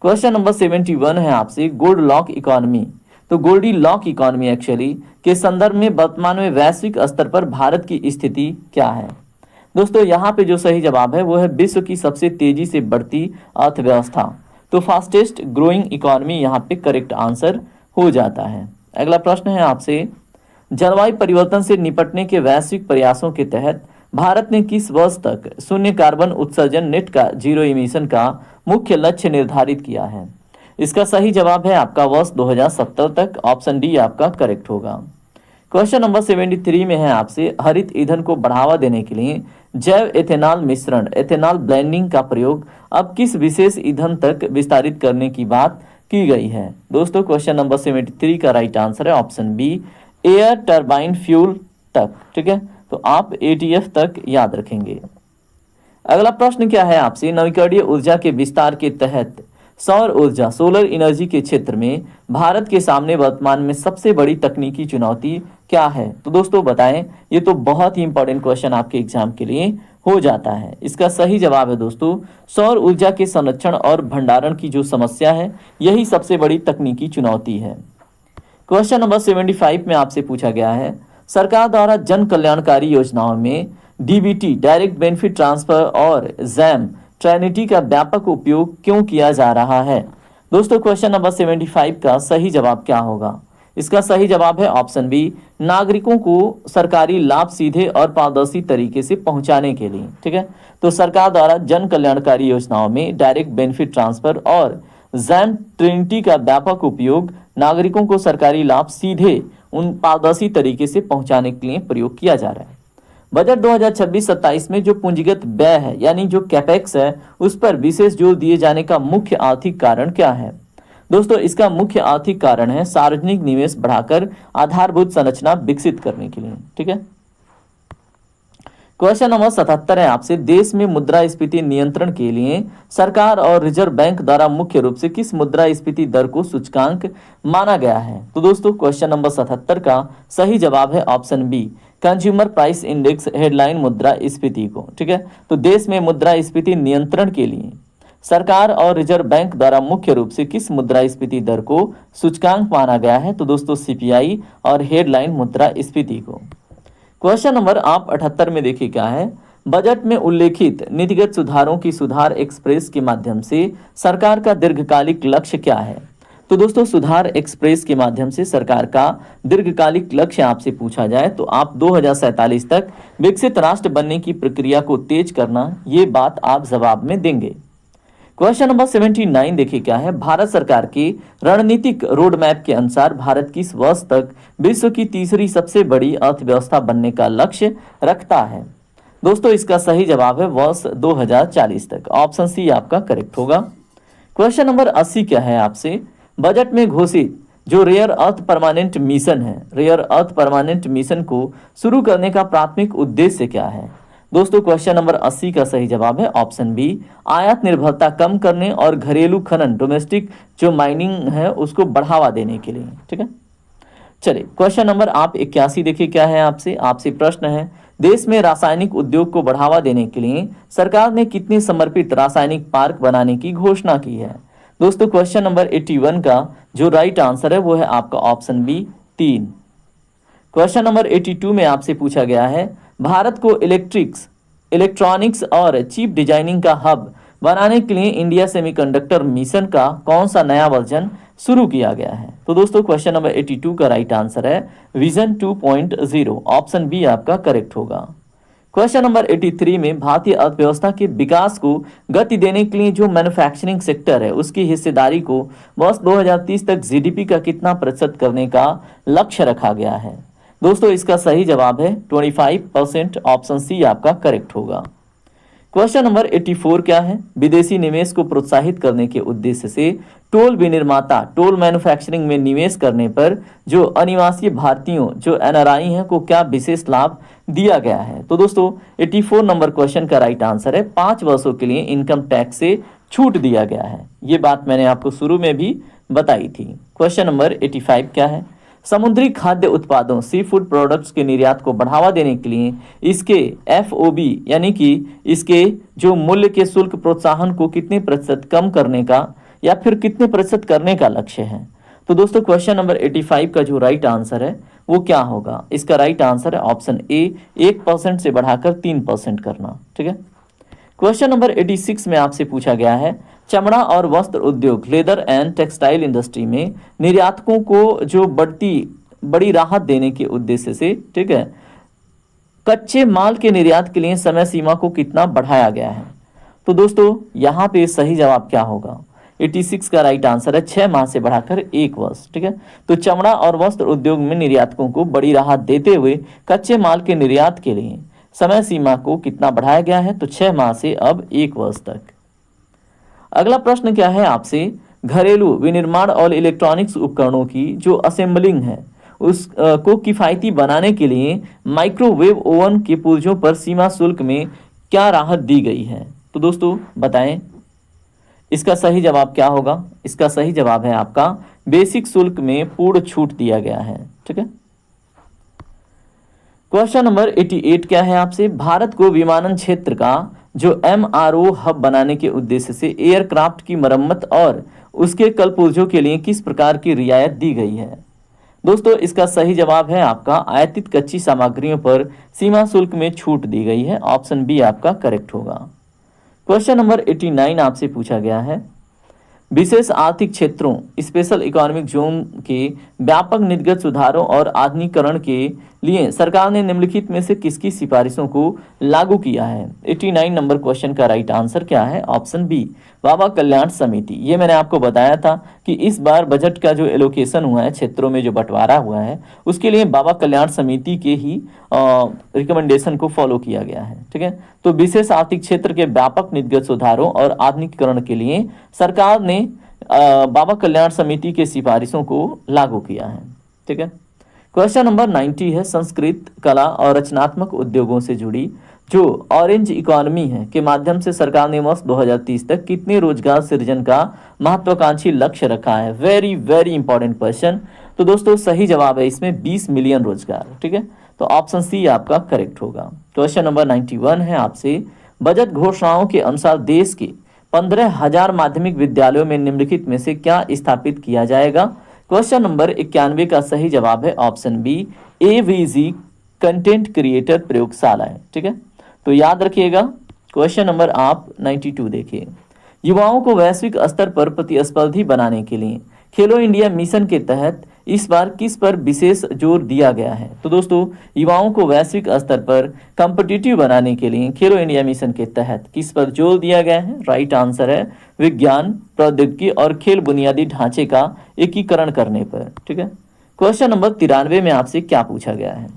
क्वेश्चन नंबर 71 है आपसे, गोल्ड लॉक इकोनॉमी, तो गोल्डी लॉक इकोनॉमी एक्चुअली के संदर्भ में वर्तमान में वैश्विक स्तर पर भारत की स्थिति क्या है? दोस्तों यहाँ पे जो सही जवाब है वो है विश्व की सबसे तेजी से बढ़ती अर्थव्यवस्था, तो फास्टेस्ट ग्रोइंग इकोनॉमी यहाँ पे करेक्ट आंसर हो जाता है। अगला प्रश्न है आपसे, जलवायु परिवर्तन से निपटने के वैश्विक प्रयासों के तहत भारत ने किस वर्ष तक शून्य कार्बन उत्सर्जन नेट का जीरो इमिशन का मुख्य लक्ष्य निर्धारित किया है? इसका सही जवाब है आपका वर्ष 2070 तक। ऑप्शन डी आपका करेक्ट होगा। क्वेश्चन नंबर 73 में है आपसे, हरित ईंधन को बढ़ावा देने के लिए जैव एथेनॉल मिश्रण एथेनॉल ब्लेंडिंग का प्रयोग अब किस विशेष ईंधन तक विस्तारित करने की बात की गई है? दोस्तों क्वेश्चन नंबर 73 का राइट आंसर है option B, air turbine fuel तक। ठीक है, तो आप एटीएफ तक याद रखेंगे। अगला प्रश्न क्या है आपसे, नवीकरणीय ऊर्जा के विस्तार के तहत सौर ऊर्जा सोलर एनर्जी के क्षेत्र में भारत के सामने वर्तमान में सबसे बड़ी तकनीकी चुनौती क्या है? तो दोस्तों बताएं, ये तो बहुत ही इंपॉर्टेंट क्वेश्चन आपके एग्जाम के लिए हो जाता है। इसका सही जवाब है दोस्तों, सौर ऊर्जा के संरक्षण और भंडारण की जो समस्या है यही सबसे बड़ी तकनीकी चुनौती है। क्वेश्चन नंबर 75 में आपसे पूछा गया है, सरकार द्वारा जन कल्याणकारी योजनाओं में डीबीटी डायरेक्ट बेनिफिट ट्रांसफर और जैम ट्रिनिटी का व्यापक उपयोग क्यों किया जा रहा है? दोस्तों क्वेश्चन नंबर 75 का सही जवाब क्या होगा? इसका सही जवाब है ऑप्शन बी, नागरिकों को सरकारी लाभ सीधे और पारदर्शी तरीके से पहुंचाने के लिए। ठीक है, तो सरकार द्वारा जन कल्याणकारी योजनाओं में डायरेक्ट बेनिफिट ट्रांसफर और जैम ट्रिनिटी का व्यापक उपयोग नागरिकों को सरकारी लाभ सीधे उन पारदर्शी तरीके से पहुंचाने के लिए प्रयोग किया जा रहा है। बजट 2026-27 में जो पूंजीगत व्यय है यानी जो कैपेक्स है उस पर विशेष जोर दिए जाने का मुख्य आर्थिक कारण क्या है? दोस्तों इसका मुख्य आर्थिक कारण है सार्वजनिक निवेश बढ़ाकर आधारभूत संरचना विकसित करने के लिए। ठीक है, क्वेश्चन नंबर 77 है आपसे, देश में मुद्रास्फीति नियंत्रण के लिए सरकार और रिजर्व बैंक द्वारा मुख्य रूप से किस मुद्रास्फीति दर को सूचकांक माना गया है? तो दोस्तों क्वेश्चन नंबर 77 का सही जवाब है option B, consumer price index headline मुद्रास्फीति को। ठीक है, तो देश में मुद्रास्फीति नियंत्रण के लिए सरकार और रिजर्व बैंक द्वारा मुख्य रूप से किस मुद्रास्फीति दर को सूचकांक माना गया है? तो दोस्तों सीपीआई और हेडलाइन मुद्रास्फीति को। क्वेश्चन नंबर आप 78 में देखिए क्या है। बजट में उल्लेखित नीतिगत सुधारों की सुधार एक्सप्रेस के माध्यम से सरकार का दीर्घकालिक लक्ष्य क्या है? तो दोस्तों सुधार एक्सप्रेस के माध्यम से सरकार का दीर्घकालिक लक्ष्य आपसे पूछा जाए तो आप 2047 तक विकसित राष्ट्र बनने की प्रक्रिया को तेज करना, ये बात आप जवाब में देंगे। क्वेश्चन नंबर 79 देखिए क्या है। भारत सरकार की रणनीतिक रोड मैप के अनुसार भारत किस वर्ष तक विश्व की तीसरी सबसे बड़ी अर्थव्यवस्था बनने का लक्ष्य रखता है? दोस्तों इसका सही जवाब है वर्ष 2040 तक। ऑप्शन सी आपका करेक्ट होगा। क्वेश्चन नंबर 80 क्या है आपसे। बजट में घोषित जो रेयर अर्थ परमानेंट मिशन है, रेयर अर्थ परमानेंट मिशन को शुरू करने का प्राथमिक उद्देश्य क्या है? दोस्तों क्वेश्चन नंबर 80 का सही जवाब है ऑप्शन बी, आयात निर्भरता कम करने और घरेलू खनन, डोमेस्टिक जो माइनिंग है उसको बढ़ावा देने के लिए। ठीक है, चलिए क्वेश्चन नंबर आप 81 देखिए क्या है आपसे प्रश्न है। देश में रासायनिक उद्योग को बढ़ावा देने के लिए सरकार ने कितने समर्पित रासायनिक पार्क बनाने की घोषणा की है? दोस्तों क्वेश्चन नंबर 81 का जो राइट आंसर है वो है आपका ऑप्शन बी 3। क्वेश्चन नंबर 82 में आपसे पूछा गया है भारत को इलेक्ट्रॉनिक्स और चिप डिजाइनिंग का हब बनाने के लिए इंडिया सेमीकंडक्टर मिशन का कौन सा नया वर्जन शुरू किया गया है? तो दोस्तों क्वेश्चन नंबर 82 का राइट आंसर है विजन 2.0। ऑप्शन बी आपका करेक्ट होगा। क्वेश्चन नंबर 83 में भारतीय अर्थव्यवस्था के विकास को गति देने के लिए जो मैन्युफैक्चरिंग सेक्टर है उसकी हिस्सेदारी को वर्ष 2030 तक जीडीपी का कितना प्रतिशत करने का लक्ष्य रखा गया है? दोस्तों इसका सही जवाब है 25%। ऑप्शन सी आपका करेक्ट होगा। क्वेश्चन नंबर 84 क्या है। विदेशी निवेश को प्रोत्साहित करने के उद्देश्य से टोल विनिर्माता टोल मैन्युफैक्चरिंग में निवेश करने पर जो अनिवासी भारतीयों जो एनआरआई हैं को क्या विशेष लाभ दिया गया है? तो दोस्तों 84 नंबर क्वेश्चन का राइट आंसर है 5 वर्षों के लिए इनकम टैक्स से छूट दिया गया है। ये बात मैंने आपको शुरू में भी बताई थी। क्वेश्चन नंबर 85 क्या है। समुद्री खाद्य उत्पादों सी फूड प्रोडक्ट्स के निर्यात को बढ़ावा देने के लिए इसके एफओबी यानी कि इसके जो मूल्य के शुल्क प्रोत्साहन को कितने प्रतिशत कम करने का या फिर कितने प्रतिशत करने का लक्ष्य है? तो दोस्तों क्वेश्चन नंबर 85 का जो राइट आंसर है वो क्या होगा? इसका राइट आंसर है ऑप्शन ए 1% से बढ़ाकर 3% करना। ठीक है, क्वेश्चन नंबर 86 में आपसे पूछा गया है चमड़ा और वस्त्र उद्योग लेदर एंड टेक्सटाइल इंडस्ट्री में निर्यातकों को जो बड़ी राहत देने के उद्देश्य से, ठीक है, कच्चे माल के निर्यात के लिए समय सीमा को कितना बढ़ाया गया है? तो दोस्तों यहाँ पे सही जवाब क्या होगा? 86 का राइट आंसर है 6 माह से बढ़ाकर 1 वर्ष। ठीक है, तो चमड़ा और वस्त्र उद्योग में निर्यातकों को बड़ी राहत देते हुए कच्चे माल के निर्यात के लिए समय सीमा को कितना बढ़ाया गया है? तो 6 माह से अब 1 वर्ष तक। अगला प्रश्न क्या है आपसे। घरेलू विनिर्माण और इलेक्ट्रॉनिक्स उपकरणों की जो असेंबलिंग है उस को किफ़ायती बनाने के लिए माइक्रोवेव ओवन के पुर्जों पर सीमा शुल्क में क्या राहत दी गई है? तो दोस्तों बताएं इसका सही जवाब क्या होगा? इसका सही जवाब है आपका बेसिक शुल्क में पूर्ण छूट दिया गया है। ठीक है, क्वेश्चन नंबर 88 क्या है आपसे। भारत को विमानन क्षेत्र का जो एमआरओ हब बनाने के उद्देश्य से एयरक्राफ्ट की मरम्मत और उसके कल पुर्जों के लिए किस प्रकार की रियायत दी गई है? दोस्तों इसका सही जवाब है आपका आयातित कच्ची सामग्रियों पर सीमा शुल्क में छूट दी गई है। ऑप्शन बी आपका करेक्ट होगा। क्वेश्चन नंबर 89 आपसे पूछा गया है विशेष आर्थिक क्षेत्रों स्पेशल इकोनॉमिक जोन के व्यापक नीतिगत सुधारों और आधुनिकीकरण के लिए सरकार ने निम्नलिखित में से किसकी सिफारिशों को लागू किया है? 89 नंबर क्वेश्चन का राइट आंसर क्या है? ऑप्शन बी बाबा कल्याण समिति। ये मैंने आपको बताया था कि इस बार बजट का जो एलोकेशन हुआ है, क्षेत्रों में जो बंटवारा हुआ है, उसके लिए बाबा कल्याण समिति के ही रिकमेंडेशन को फॉलो किया गया है। ठीक है, तो विशेष आर्थिक क्षेत्र के व्यापक नीतिगत सुधारों और आधुनिकीकरण के लिए सरकार ने बाबा कल्याण समिति के सिफारिशों को लागू किया है। ठीक है, क्वेश्चन नंबर 90 है संस्कृत कला और रचनात्मक उद्योगों से जुड़ी जो ऑरेंज इकोनॉमी है के माध्यम से सरकार ने वर्ष 2030 तक कितने रोजगार सृजन का महत्वाकांक्षी लक्ष्य रखा है? Very very important question. तो दोस्तों सही जवाब है इसमें 20 मिलियन रोजगार। ठीक है, तो ऑप्शन सी आपका करेक्ट होगा। क्वेश्चन नंबर 91 है आपसे बजट घोषणाओं के अनुसार देश के 15,000 माध्यमिक विद्यालयों में निम्नलिखित में से क्या स्थापित किया जाएगा? क्वेश्चन नंबर 91 का सही जवाब है option B, AVG content creator प्रयोगशालाएं। ठीक है, तो याद रखिएगा। क्वेश्चन नंबर आप 92 देखिए। युवाओं को वैश्विक स्तर पर प्रतिस्पर्धी बनाने के लिए खेलो इंडिया मिशन के तहत इस बार किस पर विशेष जोर दिया गया है? तो दोस्तों, युवाओं को वैश्विक स्तर पर कॉम्पिटिटिव बनाने के लिए खेलो इंडिया मिशन के तहत किस पर जोर दिया गया है? राइट आंसर है विज्ञान, प्रौद्योगिकी और खेल बुनियादी ढांचे का एकीकरण करने पर। ठीक है, क्वेश्चन नंबर 93 में आपसे क्या पूछा गया है?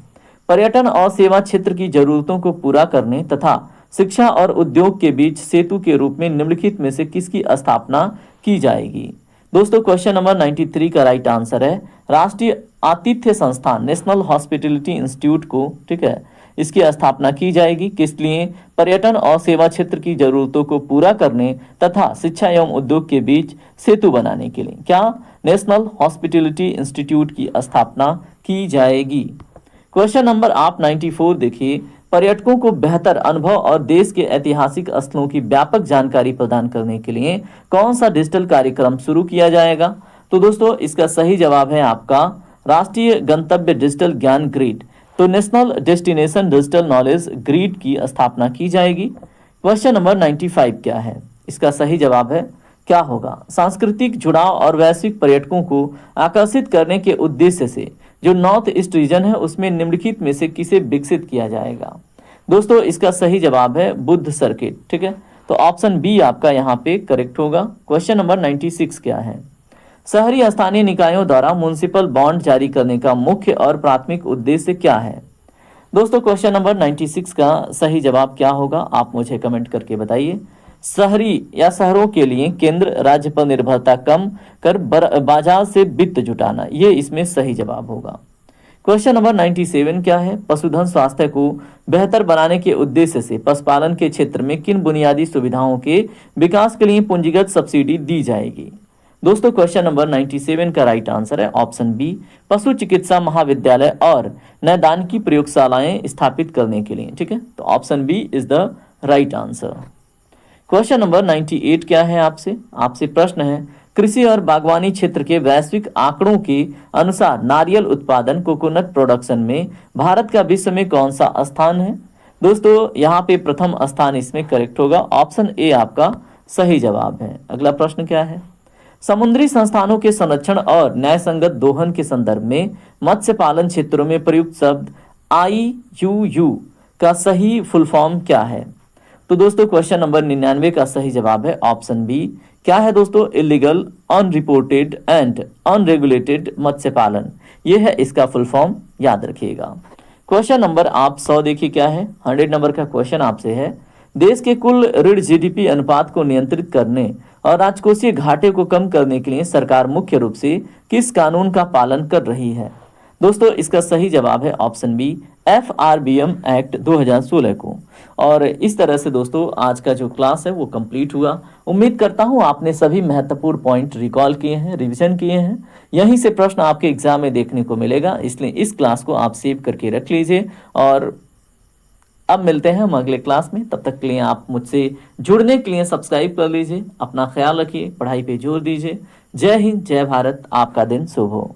पर्यटन और सेवा क्षेत्र की जरूरतों को पूरा करने तथा शिक्षा और उद्योग के बीच सेतु के रूप में निम्नलिखित में से किसकी स्थापना की जाएगी? दोस्तों, क्वेश्चन नंबर 93 का राइट आंसर है राष्ट्रीय आतिथ्य संस्थान नेशनल हॉस्पिटैलिटी इंस्टीट्यूट को। ठीक है, इसकी स्थापना की जाएगी किस लिए? पर्यटन और सेवा क्षेत्र की जरूरतों को पूरा करने तथा शिक्षा एवं उद्योग के बीच सेतु बनाने के लिए क्या नेशनल हॉस्पिटैलिटी इंस्टीट्यूट की स्थापना की जाएगी? क्वेश्चन नंबर आप 94 देखिए। पर्यटकों को बेहतर अनुभव और देश के ऐतिहासिक स्थलों की व्यापक जानकारी प्रदान करने के लिए कौन सा डिजिटल कार्यक्रम शुरू किया जाएगा? तो दोस्तों, इसका सही जवाब है आपका राष्ट्रीय गंतव्य डिजिटल ज्ञान ग्रिड। तो national destination digital knowledge grid की स्थापना की जाएगी। क्वेश्चन नंबर 95 क्या है? इसका सही जवाब है क्या होगा? सांस्कृतिक जुड़ाव और वैश्विक पर्यटकों को आकर्षित करने के उद्देश्य से जो नॉर्थ ईस्ट रीजन है उसमें निम्नलिखित में से किसे विकसित किया जाएगा? दोस्तों, इसका सही जवाब है बुद्ध सर्किट। ठीक है, तो ऑप्शन बी आपका यहाँ पे करेक्ट होगा। क्वेश्चन नंबर 96 क्या है? शहरी स्थानीय निकायों द्वारा म्युनिसिपल बॉन्ड जारी करने का मुख्य और प्राथमिक उद्देश्य क्या है? दोस्तों, क्वेश्चन नंबर 96 का सही जवाब क्या होगा? आप मुझे कमेंट करके बताइए। शहरी या शहरों के लिए केंद्र राज्य पर निर्भरता कम कर बाजार से वित्त जुटाना, ये इसमें सही जवाब होगा। क्वेश्चन नंबर 97 क्या है? पशुधन स्वास्थ्य को बेहतर बनाने के उद्देश्य से पशुपालन के क्षेत्र में किन बुनियादी सुविधाओं के विकास के लिए पूंजीगत सब्सिडी दी जाएगी? दोस्तों, क्वेश्चन नंबर 97 का राइट आंसर है ऑप्शन बी, पशु चिकित्सा महाविद्यालय और नैदानिकी प्रयोगशालाएं स्थापित करने के लिए। ठीक है, तो option B is the right answer. Question number 98 क्या है? आपसे प्रश्न है कृषि और बागवानी क्षेत्र के वैश्विक आंकड़ों के अनुसार नारियल उत्पादन कोकोनट प्रोडक्शन में भारत का विश्व में कौन सा स्थान है? दोस्तों, यहाँ पे प्रथम स्थान इसमें करेक्ट होगा। ऑप्शन ए आपका सही जवाब है। अगला प्रश्न क्या है? समुद्री संस्थानों के संरक्षण और न्यायसंगत दोहन के संदर्भ में मत्स्य पालन क्षेत्रों में प्रयुक्त शब्द IUU का सही फुल फॉर्म क्या है? तो दोस्तों, क्वेश्चन नंबर 99 का सही जवाब है ऑप्शन बी। क्या है दोस्तों? इलीगल, अनरिपोर्टेड एंड अनरेगुलेटेड मत्स्य पालन, ये है इसका फुल फॉर्म, याद रखिएगा। क्वेश्चन नंबर आप 100 देखिए क्या है? 100 नंबर का क्वेश्चन आपसे है देश के कुल ऋण GDP अनुपात को नियंत्रित करने और राजकोषीय घाटे को कम करने के लिए सरकार मुख्य रूप से किस कानून का पालन कर रही है? दोस्तों, इसका सही जवाब है ऑप्शन बी, FRBM एक्ट 2016 को। और इस तरह से दोस्तों आज का जो क्लास है वो कंप्लीट हुआ। उम्मीद करता हूँ आपने सभी महत्वपूर्ण पॉइंट रिकॉल किए हैं, रिवीजन किए हैं। यहीं से प्रश्न आपके एग्जाम में देखने को मिलेगा, इसलिए इस क्लास को आप सेव करके रख लीजिए। और अब मिलते हैं हम अगले क्लास में, तब तक के लिए आप मुझसे जुड़ने के लिए सब्सक्राइब कर लीजिए। अपना ख्याल रखिए, पढ़ाई पे जोर दीजिए। जय हिंद, जय भारत, आपका दिन शुभ हो।